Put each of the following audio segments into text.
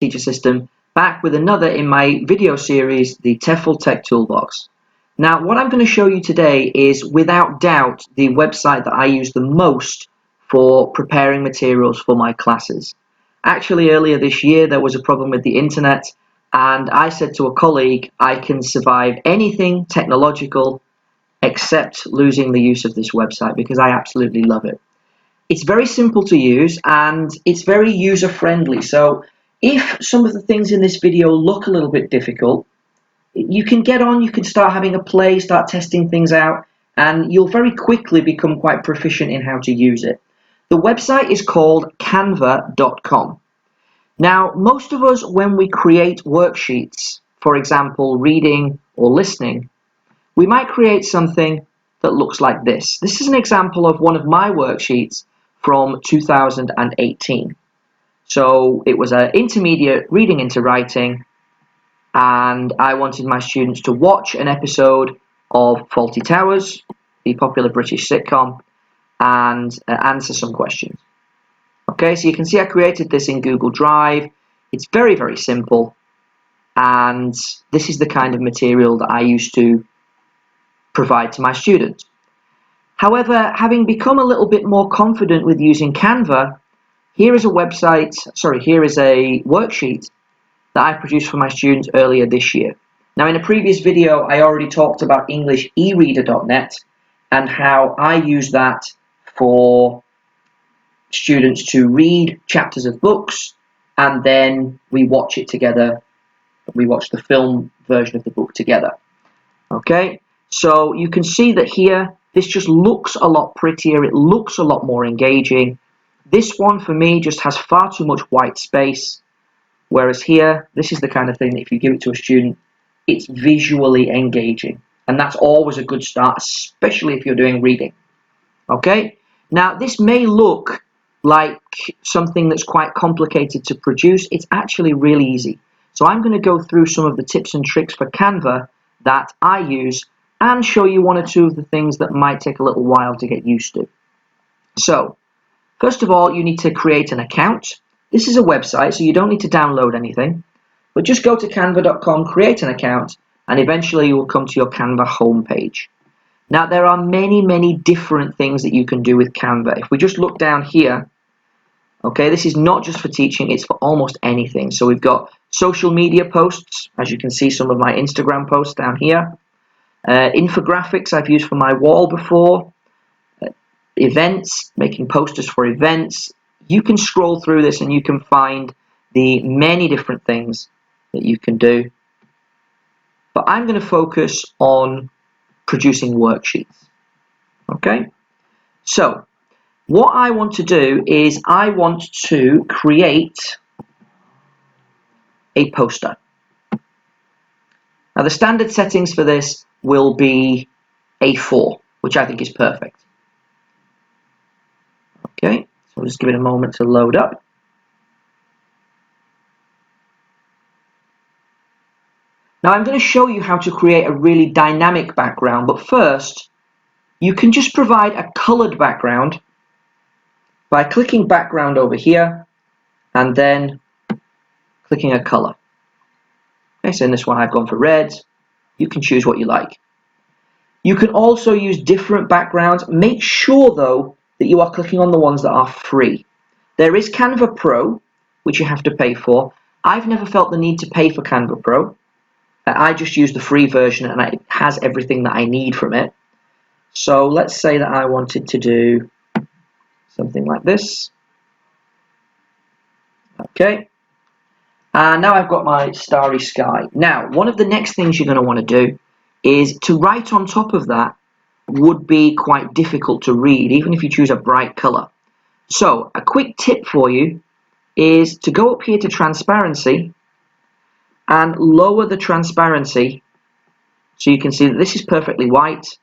teacher system, back with another in my video series, the TEFL Tech Toolbox. Now, what I'm going to show you today is, without doubt, the website that I use the most for preparing materials for my classes. Actually, earlier this year, there was a problem with the internet, and I said to a colleague, I can survive anything technological except losing the use of this website, because I absolutely love it. It's very simple to use and it's very user-friendly. So if some of the things in this video look a little bit difficult, you can get on, you can start having a play, start testing things out, and you'll very quickly become quite proficient in how to use it. The website is called Canva.com. Now, most of us, when we create worksheets, for example, reading or listening, we might create something that looks like this. This is an example of one of my worksheets from 2018. So it was an intermediate reading into writing, and I wanted my students to watch an episode of Fawlty Towers, the popular British sitcom, and answer some questions. Okay, so you can see I created this in Google Drive. It's very, very simple, and this is the kind of material that I used to provide to my students. However, having become a little bit more confident with using Canva, here is a worksheet that I produced for my students earlier this year. Now, in a previous video, I already talked about English eReader.net and how I use that for students to read chapters of books, and then we watch it together. We watch the film version of the book together. Okay, so you can see that here, this just looks a lot prettier. It looks a lot more engaging. This one, for me, just has far too much white space. Whereas here, this is the kind of thing that if you give it to a student, it's visually engaging. And that's always a good start, especially if you're doing reading. Okay? Now, this may look like something that's quite complicated to produce. It's actually really easy. So I'm going to go through some of the tips and tricks for Canva that I use and show you one or two of the things that might take a little while to get used to. So, first of all, you need to create an account. This is a website, so you don't need to download anything, but just go to canva.com, create an account, and eventually you will come to your Canva homepage. Now, there are many, many different things that you can do with Canva. If we just look down here, okay, this is not just for teaching, it's for almost anything. So we've got social media posts, as you can see some of my Instagram posts down here. Infographics I've used for my wall before. Events, making posters for events. You can scroll through this and you can find the many different things that you can do. But I'm going to focus on producing worksheets. Okay? So, what I want to do is I want to create a poster. Now, the standard settings for this will be A4, which I think is perfect. Okay, so we'll just give it a moment to load up. Now, I'm going to show you how to create a really dynamic background, but first, you can just provide a colored background by clicking background over here and then clicking a color. Okay, so in this one I've gone for red. You can choose what you like. You can also use different backgrounds. Make sure though that you are clicking on the ones that are free. There is Canva Pro, which you have to pay for. I've never felt the need to pay for Canva Pro. I just use the free version and it has everything that I need from it. So let's say that I wanted to do something like this. Okay. And now I've got my starry sky. Now, one of the next things you're going to want to do is to write on top of that would be quite difficult to read, even if you choose a bright color. So, a quick tip for you is to go up here to transparency and lower the transparency so you can see that this is perfectly white,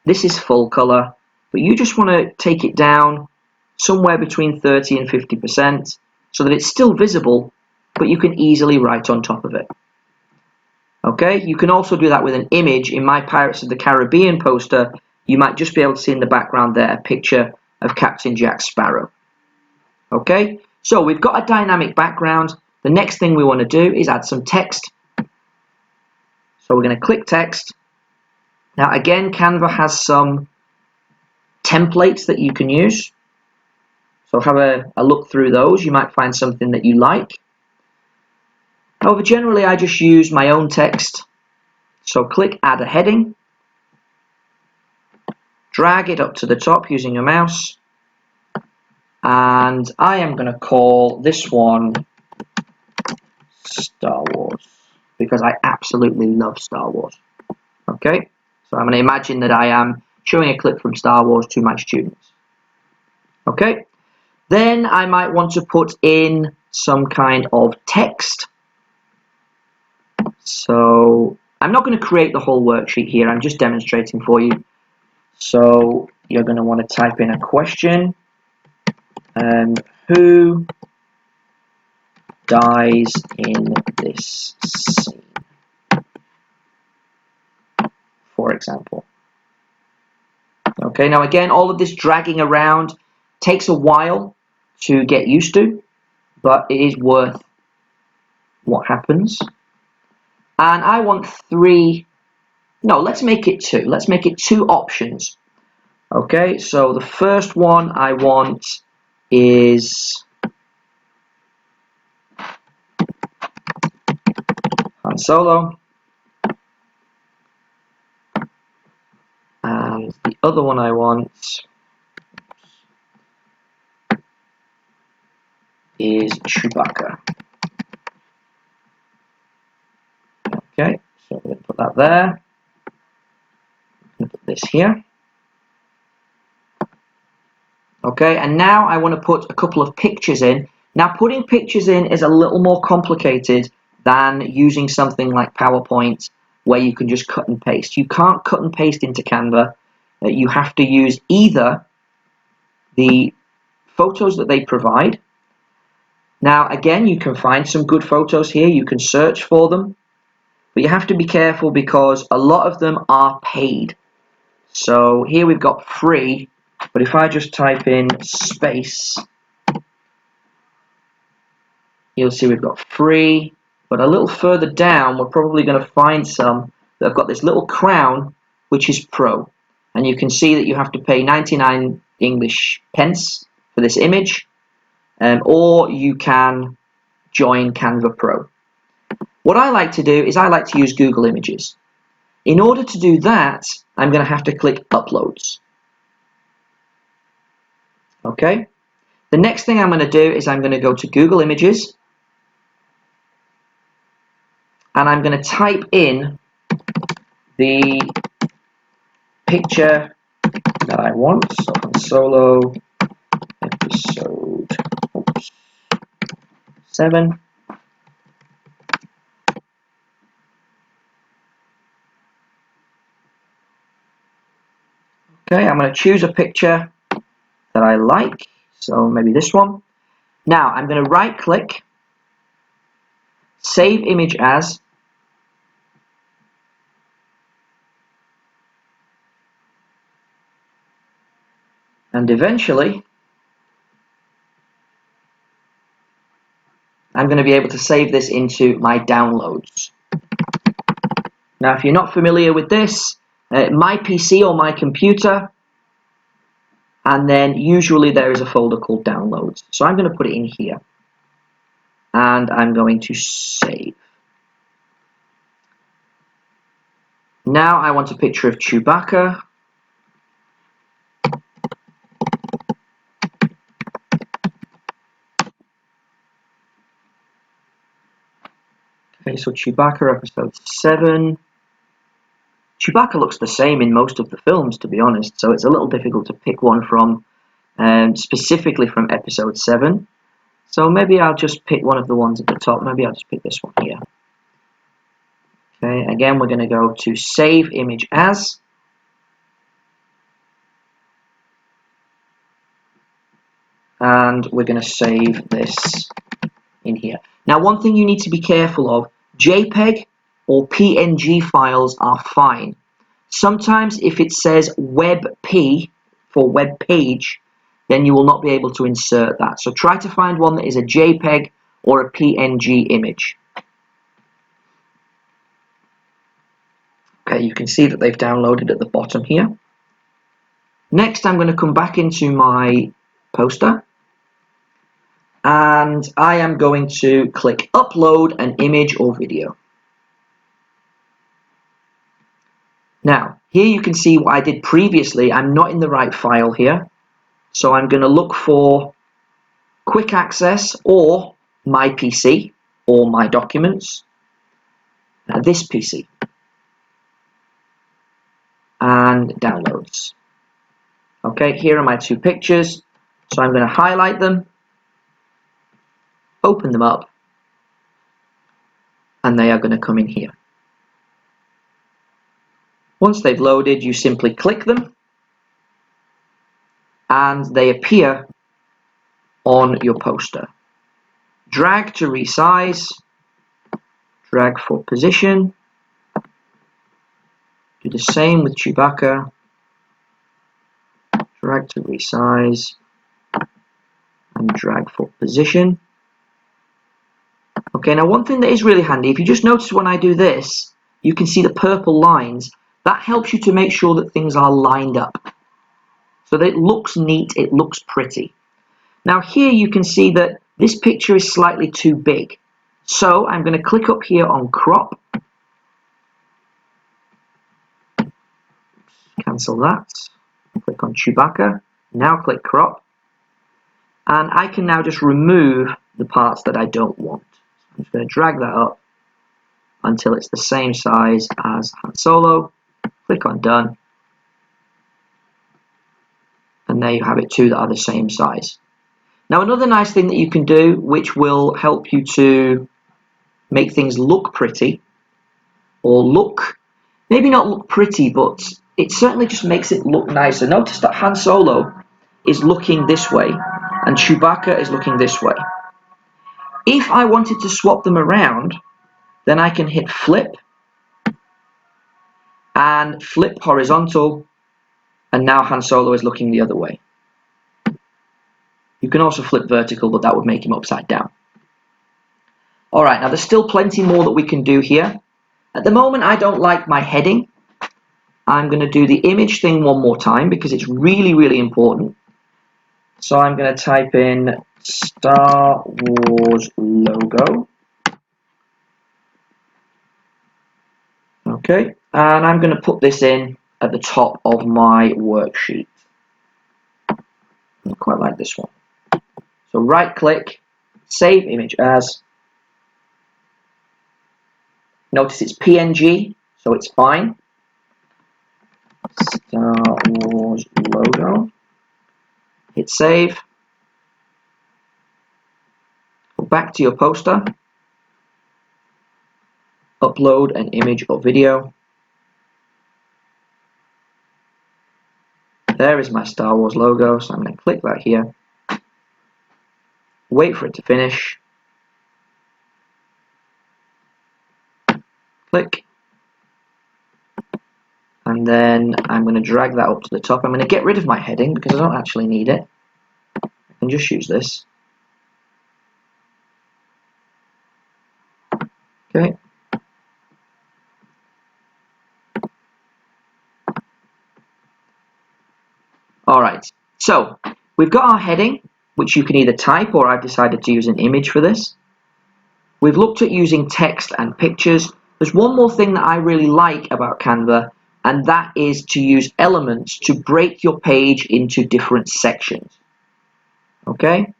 this is full color, but you just want to take it down somewhere between 30 and 50% so that it's still visible, but you can easily write on top of it. Okay, you can also do that with an image. In my Pirates of the Caribbean poster, you might just be able to see in the background there a picture of Captain Jack Sparrow. Okay, so we've got a dynamic background. the next thing we want to do is add some text. So we're going to click text. Now again, Canva has some templates that you can use. So have a look through those. You might find something that you like. However, generally I just use my own text. So click add a heading. Drag it up to the top using your mouse. And I am going to call this one Star Wars, because I absolutely love Star Wars. Okay, so I'm going to imagine that I am showing a clip from Star Wars to my students. Okay, then I might want to put in some kind of text. So I'm not going to create the whole worksheet here, I'm just demonstrating for you. So you're going to want to type in a question. Who dies in this scene, for example. Okay, now again, all of this dragging around takes a while to get used to, but it is worth what happens. And I want let's make it two. Let's make it two options. Okay, so the first one I want is Han Solo. And the other one I want is Chewbacca. Okay, so we're going to put that there. I'm going to put this here. Okay, and now I want to put a couple of pictures in. Now, putting pictures in is a little more complicated than using something like PowerPoint, where you can just cut and paste. You can't cut and paste into Canva. You have to use either the photos that they provide. Now, again, you can find some good photos here. You can search for them. But you have to be careful because a lot of them are paid. So here we've got free. But if I just type in space, you'll see we've got free, but a little further down we're probably going to find some that have got this little crown, which is pro. And you can see that you have to pay 99 English pence for this image, or you can join Canva Pro. What I like to do is I like to use Google Images. In order to do that, I'm going to have to click Uploads. Okay? The next thing I'm going to do is I'm going to go to Google Images, and I'm going to type in the picture that I want. So Han Solo episode 7. Okay, I'm going to choose a picture that I like, so maybe this one. Now I'm going to right click, save image as, and eventually I'm going to be able to save this into my downloads. Now if you're not familiar with this, my PC or my computer, and then usually there is a folder called downloads. So I'm going to put it in here, and I'm going to save. Now I want a picture of Chewbacca. Okay, so Chewbacca episode 7. Chewbacca looks the same in most of the films, to be honest, so it's a little difficult to pick one from specifically from episode 7. So maybe I'll just pick one of the ones at the top. Maybe I'll just pick this one here. Okay, again we're going to go to save image as. And we're going to save this in here. Now one thing you need to be careful of, JPEG or PNG files are fine. Sometimes if it says WebP for web page, then you will not be able to insert that. So try to find one that is a JPEG or a PNG image. Okay, you can see that they've downloaded at the bottom here. Next, I'm going to come back into my poster and I am going to click upload an image or video. Now, here you can see what I did previously. I'm not in the right file here, so I'm going to look for quick access or my PC or my documents, this PC, and downloads. Okay, here are my two pictures, so I'm going to highlight them, open them up, and they are going to come in here. Once they've loaded, you simply click them and they appear on your poster. Drag to resize, drag for position, do the same with Chewbacca, drag to resize, and drag for position. Okay, now one thing that is really handy, if you just notice when I do this, you can see the purple lines. That helps you to make sure that things are lined up, so that it looks neat, it looks pretty. Now here you can see that this picture is slightly too big. So I'm going to click up here on crop. Cancel that. Click on Chewbacca. Now click crop. And I can now just remove the parts that I don't want. I'm just going to drag that up until it's the same size as Han Solo. Click on done. And there you have it, two that are the same size. Now another nice thing that you can do, which will help you to make things look pretty, or look, maybe not look pretty, but it certainly just makes it look nicer. Notice that Han Solo is looking this way and Chewbacca is looking this way. If I wanted to swap them around, then I can hit flip and flip horizontal, and now Han Solo is looking the other way. You can also flip vertical, but that would make him upside down. Alright, now there's still plenty more that we can do here. At the moment I don't like my heading. I'm going to do the image thing one more time because it's really, really important. So I'm going to type in Star Wars logo. Okay, and I'm going to put this in at the top of my worksheet. I quite like this one. So right click, save image as. Notice it's PNG, so it's fine. Star Wars logo. Hit save. Go back to your poster. Upload an image or video. There is my Star Wars logo, so I'm going to click that here. Wait for it to finish. Click. And then I'm going to drag that up to the top. I'm going to get rid of my heading because I don't actually need it. I can just use this. Okay. Alright, so we've got our heading, which you can either type, or I've decided to use an image for this. We've looked at using text and pictures. There's one more thing that I really like about Canva, and that is to use elements to break your page into different sections. Okay?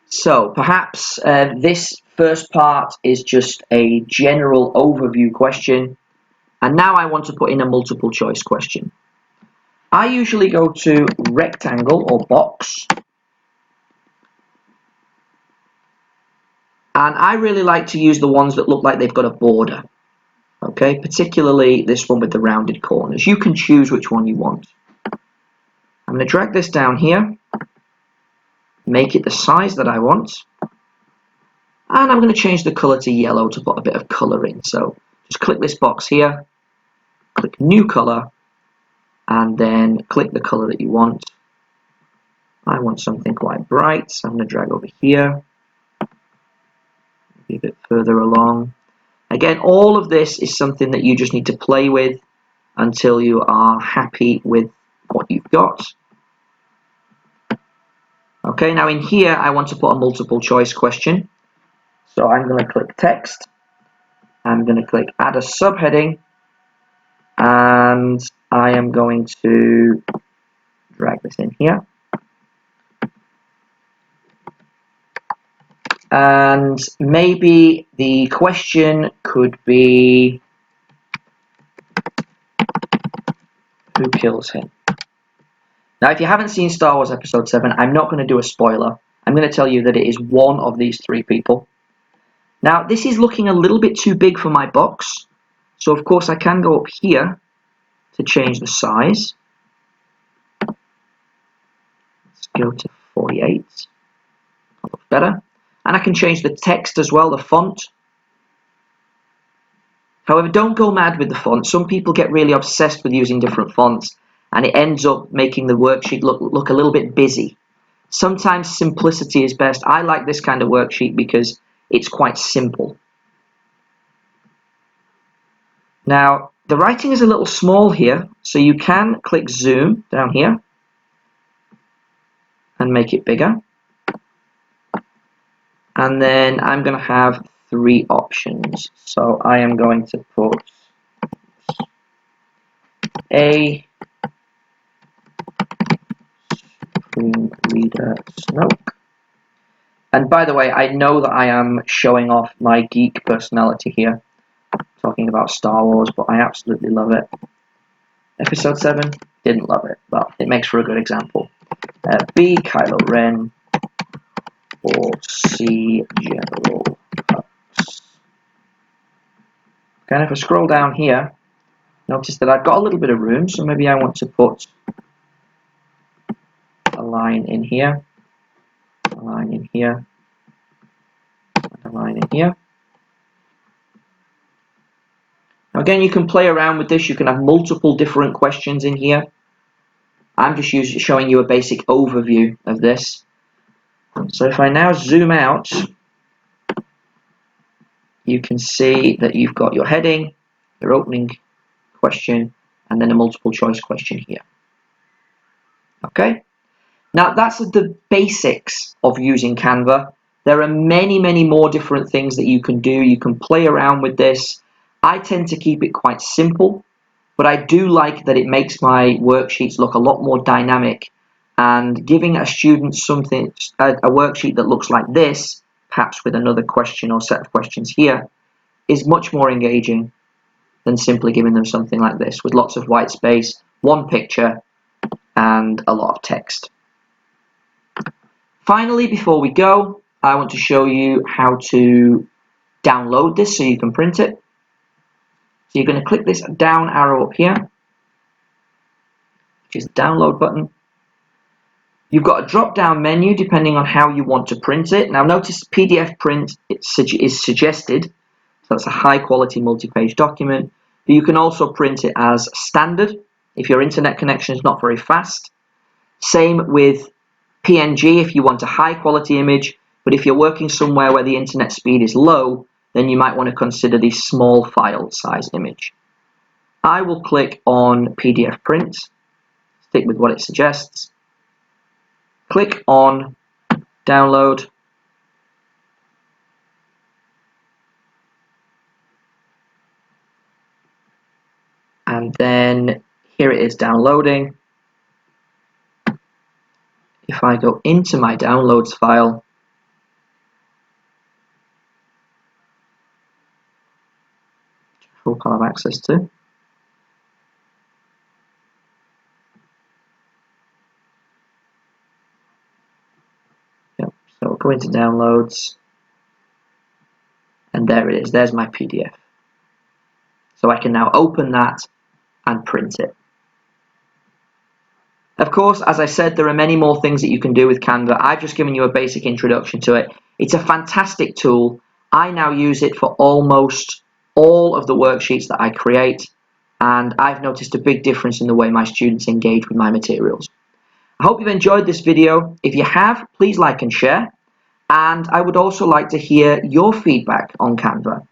So perhaps this first part is just a general overview question, and now I want to put in a multiple choice question. I usually go to rectangle or box, and I really like to use the ones that look like they've got a border. Okay, particularly this one with the rounded corners. You can choose which one you want. I'm going to drag this down here, make it the size that I want, and I'm going to change the color to yellow to put a bit of color in. So just click this box here, click new color, and then click the color that you want. I want something quite bright, so I'm going to drag over here. Maybe a bit further along. Again, all of this is something that you just need to play with until you are happy with what you've got. Okay, now in here I want to put a multiple choice question. So I'm going to click text. I'm going to click add a subheading, and I am going to drag this in here. And maybe the question could be, who kills him? Now, if you haven't seen Star Wars Episode 7, I'm not going to do a spoiler. I'm going to tell you that it is one of these three people. Now, this is looking a little bit too big for my box. So, of course, I can go up here to change the size. Let's go to 48. That looks better. And I can change the text as well, the font. However, don't go mad with the font. Some people get really obsessed with using different fonts, and it ends up making the worksheet look a little bit busy. Sometimes simplicity is best. I like this kind of worksheet because it's quite simple. Now, the writing is a little small here, so you can click zoom down here and make it bigger. And then I'm going to have three options. So I am going to put A, screen reader Snoke. And by the way, I know that I am showing off my geek personality here, talking about Star Wars, but I absolutely love it. Episode 7, didn't love it, but it makes for a good example. B, Kylo Ren, or C, General Hux. Okay, and if I scroll down here, notice that I've got a little bit of room, so maybe I want to put a line in here, a line in here, and a line in here. Now again, you can play around with this. You can have multiple different questions in here. I'm just showing you a basic overview of this. So if I now zoom out, you can see that you've got your heading, your opening question, and then a multiple choice question here. Okay? Now that's the basics of using Canva. There are many, many more different things that you can do. You can play around with this. I tend to keep it quite simple, but I do like that it makes my worksheets look a lot more dynamic, and giving a student something, a worksheet that looks like this, perhaps with another question or set of questions here, is much more engaging than simply giving them something like this with lots of white space, one picture, and a lot of text. Finally, before we go, I want to show you how to download this so you can print it. So you're going to click this down arrow up here, which is the download button. You've got a drop-down menu depending on how you want to print it. Now notice PDF print is suggested, so that's a high-quality multi-page document. But you can also print it as standard if your internet connection is not very fast. Same with PNG if you want a high-quality image, but if you're working somewhere where the internet speed is low, then you might want to consider the small file size image. I will click on PDF print, stick with what it suggests, click on download, and then here it is downloading. If I go into my downloads file, which I hope I'll have access to, yep. So I'll go into downloads, and there it is, there's my PDF. So I can now open that and print it. Of course, as I said, there are many more things that you can do with Canva. I've just given you a basic introduction to it. It's a fantastic tool. I now use it for almost all of the worksheets that I create, and I've noticed a big difference in the way my students engage with my materials. I hope you've enjoyed this video. If you have, please like and share. And I would also like to hear your feedback on Canva.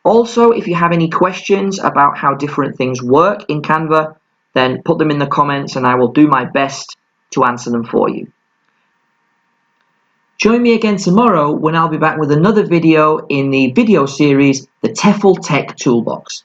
Also, if you have any questions about how different things work in Canva, then put them in the comments and I will do my best to answer them for you. Join me again tomorrow when I'll be back with another video in the video series, the TEFL Tech Toolbox.